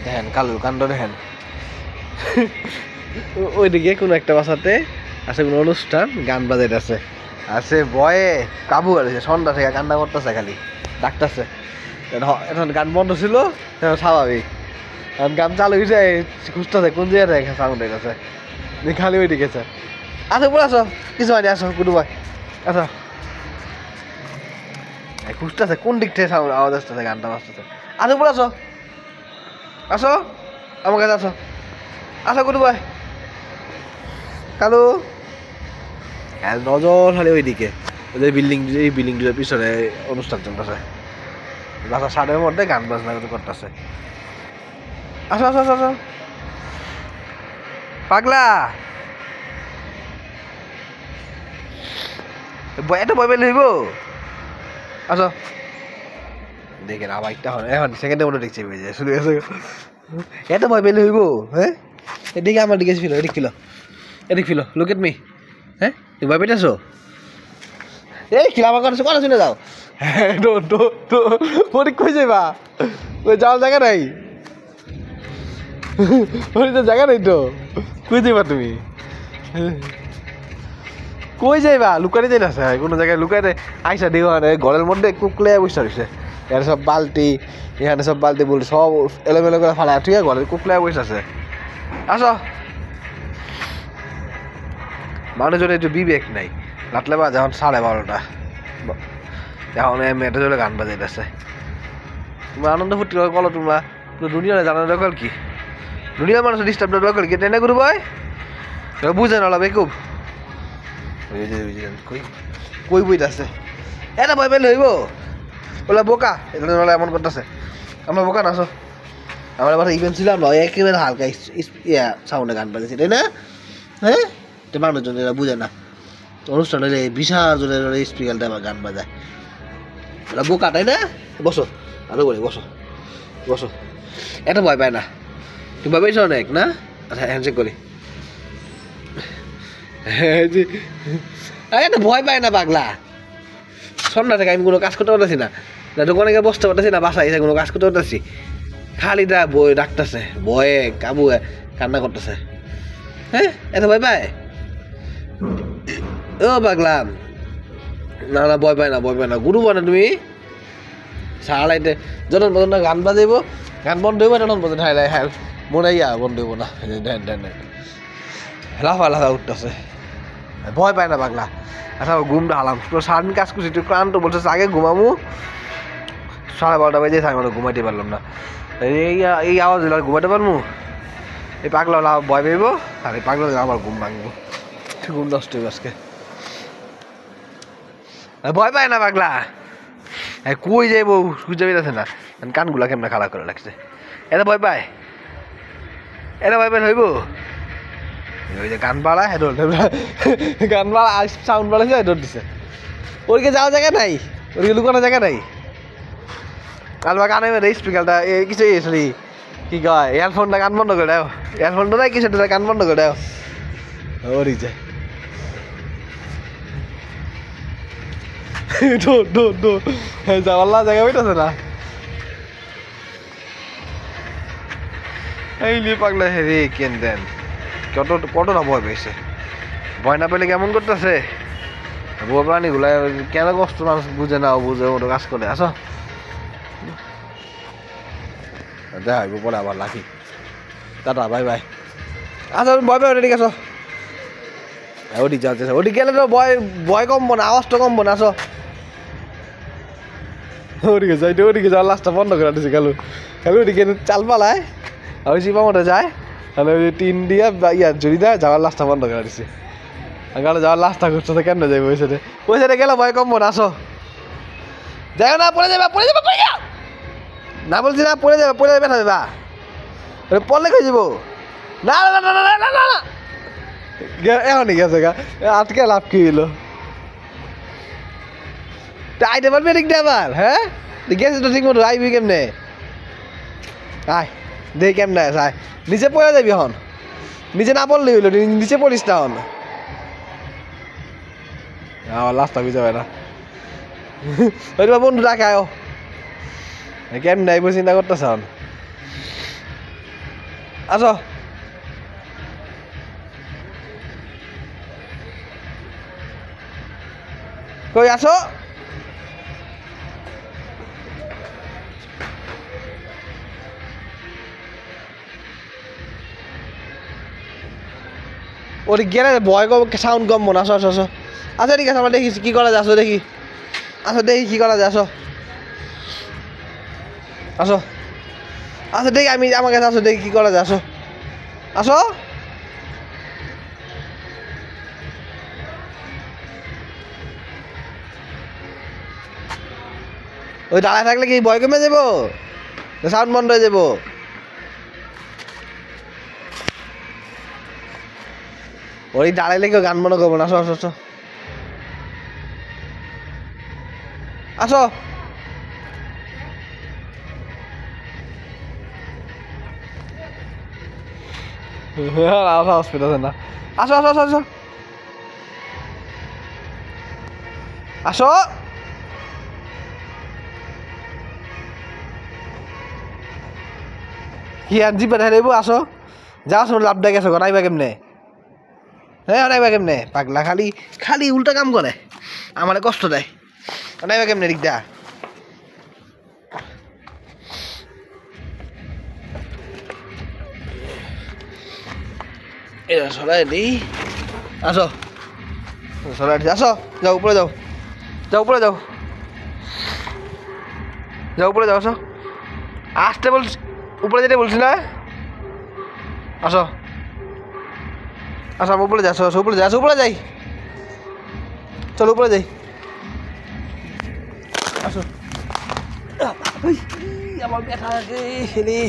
দেখেন কালুর কাণ্ড দেখেন ওইদিকে কোনো একটা বাসাতে আছে কোনো অনুষ্ঠান গান বাজাইতেছে আছে বয়ে কাবু আছে সন্ধ্যা থেকে কান্না করতেছে খালি ডাকতেছে এখন গান বন্ধ ছিল স্বাভাবিক এখন গান চালু হয়েছে খুঁজতেছে কোন জায়গায় সাউন্ড হয়ে গেছে খালি ওই দিকে আসো পরে আসো কিছু হয়নি আসো গুডু ভাই আসো খুঁজতেছে কোন দিক থেকে সাউন্ড আওয়াজ আসতেছে গানটা বাজতেছে আসো পরে আসো আসো আমার কাছে আসো আসো গুডু ভাই কালু নজর খালি ওইদিকে ওদের বিল্ডিং এই বিল্ডিংটার পিছনে অনুষ্ঠান চলতেছে বাসা সাড়ের মধ্যে গান বাজনা করতেছে আসো আসো আসো আসো পাগলা এটা বই পেলে হইব আসো দেখেন আবার একটা এখন সেকেন্ডে মনে দেখছি শুরু গেছে এটা ভয় পেলে হইব হ্যাঁ এদিকে আমার দিকে ফিলো এদিক ফিলো লুক এট মি হ্যাঁ তুমি ভয় পেতেছো এই খিলা আমার কথা কথা শুনে যাও হ্যাঁ কই যাইবা ওই যাওয়ার জায়গা নাই ওই তো জায়গা নাই তো কই যাইবা তুমি কই যাইবা লুকাতে যাই না কোনো জায়গায় লুকাতে আইসা দিও ঘরের মধ্যে কুকলে বসে রয়েছে এখানে সব বালতি এখানে সব বালতি বলতে সব এলোমেলো করে ফালা ঠিক আছে ঘরের কুকলে বসে আছে আসো মানুষজনের একটু বিবেক নাই রাতলে বাজে এখন 12:30 এখন মেয়েটা চলে গান বাজাইতেছে তোমরা আনন্দ ফুর্তি করে বলো তোমরা দুনিয়া জানার দরকার কি দুনিয়ার মানুষের ডিস্টার্ব দরকার কি টেনে করবো ভাই বুঝে না বেকুব কই বইতেছে এটা ভয় পেলে হইব বলে বোকা এটা এমন করতেছে আমরা বোকা না আসো আমার আবার ইভেন্ট ছিলাম না একেবারে হালকা সাউন্ডে গান বাজেছে তাই না হ্যাঁ তো মানুষজন এরা বুঝে না অনুষ্ঠান হলে বিশাল জনের স্পিকারটা আবার গান বাজায় ওরা বোকা তাই না বসো আরো বলি বসো বসো এটা ভয় পায় না তুমি ভয় পাইছো অনেক না আচ্ছা হ্যান্ডশেক করি এটা ভয় পায় না পাগলা সন্ধ্যা থেকে আমি কোনো কাজ করতে পারতেছি না দোকানে গিয়ে বসতে পারতেছি না বাসায় এসে কোনো কাজ করতে পারতেছি খালি বই ডাকতেছে ভয়ে কাবু কান্না করতেছে হ্যাঁ এত ভয় পায় ও পাগলা না না ভয় পায় না গুরু না তুমি সারাইতে যখন পর্যন্ত গান বাজাইব গান বন্ধ হইব তখন পর্যন্ত হ্যাঁ মনে বন্ধ হইব না লাফা উঠতেছে ভয় পায় না পাগলা আচ্ছা ঘুমটা হালাম তো সারাদিন কাজ করছি তুই ক্লান্ত বলছিস আগে ঘুমামু 12:30 বাজে আমি ঘুমাইতে পারলাম না এই আওয়াজ দিলে ঘুমাইতে পারবো এই পাগলা ভয় পাইব আর এই পাগলা আবার ঘুম ভাঙবো ঘুম নষ্ট হইব আজকে ভয় পায় না পাগলা কই যাইব খুঁজে বেরোছে না কানগুলা কেমন খারাপ করে লাগছে এটা ভয় পায় হইব ওই যে গান বাড়া হেডর গান বাড়া সাউন্ড বাড়াইছে হেডর দিছে ওইদিকে যাওয়ার জায়গা নাই ওইদিকে লুকানোর জায়গা নাই কালবা গানে মেরে স্পিকারটা কিছু সরি কি কয় ইয়ারফোনটা গান বন্ধ করে দাও ইয়ারফোনটা নাই কিছু গান বন্ধ করে দাও ওরই যায় যাওয়ার জায়গা পেয়েছে না এই লি পাগলা হেরে কেন দেন কতটা ভয় পেয়েছে ভয় না পেলে কেমন করতেছে বউ প্রাণীগুলা কেন কষ্ট মানুষ বুঝে না বুঝে ওটা কাজ করে আসো দেখা হইব পরে আবার লাখি টাটা বাই বাই আচ্ছা ভয় পাই ঠিক আছো ওটি যাচ্ছে ওটি গেলে তো ভয় কমবো না আওয়াজটা কমবো না আসো ওদিকে যাওয়ার লাস্টটা বন্ধ করে দিচ্ছে কালু ওদিকে চাল পালায় ওই শিবা মতো যায় তাহলে ওই টিন দিয়ে জড়ি দেয় যাওয়ার লাস্টটা বন্ধ করে দিচ্ছে গাড়ি যাওয়ার লাস্টটা করছে তো কেন যাবে ওই সাইডে গেলে ভয় কমবো না আসো যাই না পড়ে যাবে না বলছি না পড়ে যাবে ব্যথা দেবা পড়লে খেয়ে যাবো না না না না না না না এখনই গেছে গা আজকে লাভ কি হইলো আইতে পারবি এদিক দিয়ে আবার হ্যাঁ গেছিস তো ঠিক মতো আইবি কেমনে আয় দেখি কেমনে আছে আয় নিচে পড়ে যাবি এখন নিচে না পড়লেই হইলো নিচে পড়িস না এখন আমার লাস্টটা বুঝতে পারে না ওই বন্ধু ডাকে আয় কেমনে আইব চিন্তা করতেছ এখন আসো কই আসো ওর গেলে ভয় কম সাউন্ড কম মনে আসো আসো আসো আচ্ছা ঠিক আছে আমরা দেখি কি করা যায় আসো দেখি আসো দেখি কি করা যায় আসো আসো আচ্ছা দেখি আমি আমার কাছে আসো দেখি কি করা যায় আসো আসো ওই দাঁড়ায় থাকলে কি ভয় কমে যাবো সাউন্ড বন্ধ হয়ে যাবো ওই দাঁড়াইলে কেউ গান মনে করবো না আসো আসো আসো আসো হসপিটাল না আসো আসো আসো আসো আসো কি আর জি পেটে দেবো আসো যাও শোন লাভ দেখে গেছো নাইবা কেমনে হ্যাঁ নাইবা কেমনে পাগলা খালি খালি উল্টা কাম করে আমার কষ্ট দেয় নাইবা কেমনে দিকদা এটা সরাই দিই আসো সরাই দিই আসো যাও উপরে যাও যাও উপরে যাও যাও উপরে যাও আসো আসতে বলছি উপরে যেতে বলছি না আসো আসো উপরে যাই আসো উপরে যাই আসো উপরে যাই চলো উপরে যাই আসো আমার ব্যথা খেলি